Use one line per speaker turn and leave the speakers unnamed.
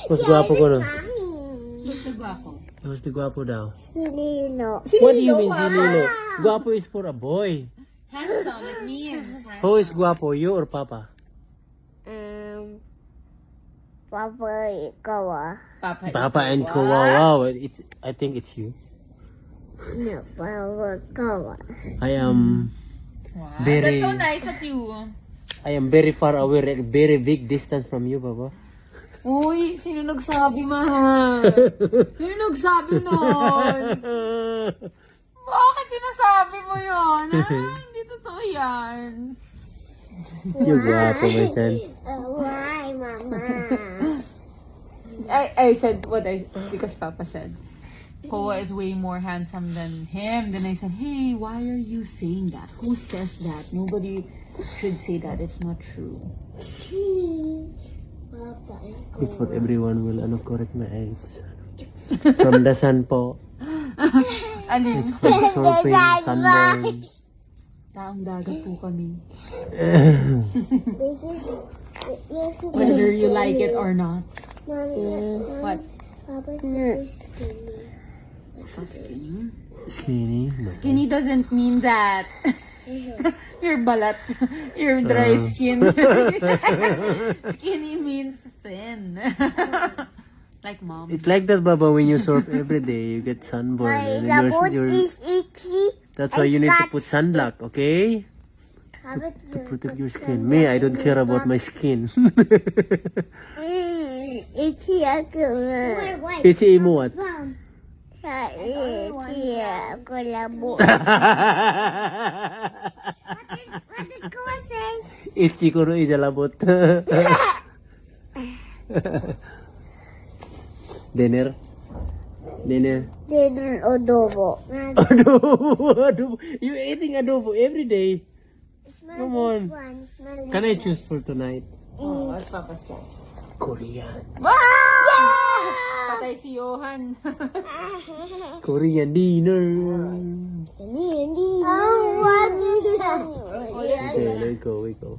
Mas gwapo ko no?
Gusto gwapo.
Mas the gwapo daw.
Silino.
What do you mean, Silino? Gwapo is for a boy.
Handsome, it means.
Who is gwapo, you or Papa?
Papa ikaw ah.
Papa and Kawawa. I think it's you.
No, Papa ikaw ah.
I am
Wow,
very,
that's so nice of you.
I am very far away, like, very big distance from you, Papa.
Uy, sino nagsabi, mahal? Sino nagsabi nun? Bakit sinasabi mo yun? Hindi totoo yan.
You're gwapo, my son.
Why, Mama?
I said what because Papa said. Koa is way more handsome than him. Then I said, hey, why are you saying that? Who says that? Nobody should say that. It's not true.
Papa ikaw.
Before everyone will correct my age. From the sun po.
Ano
It's
yun?
from surfing, sunburn.
Taong dagat po kami.
This is
Whether you like it or not.
Mommy,
What?
Papa's so skinny.
Skinny?
Skinny. No.
Skinny doesn't mean that. You're balat. You're dry skin. Skinny means thin. Like mom.
It's like that, Baba, when you surf every day, you get sunburn. And then
The boat is itchy.
that's why you need to put sunblock, okay? To protect your skin. Me, I don't care about my skin.
Itchy ako nga.
Itchy mo what?
Sa itchy ako labo. What did Kuya say?
Itchy ko rin ijalabot. Dinner? Dinner?
Dinner adobo.
Adobo, adobo. You eating adobo every day. Come on. Can I choose for tonight?
Oh, what's Papa's fault?
Korean.
Patay si Johan.
Korean dinner.
Oh, what?
Okay, let's go, we go.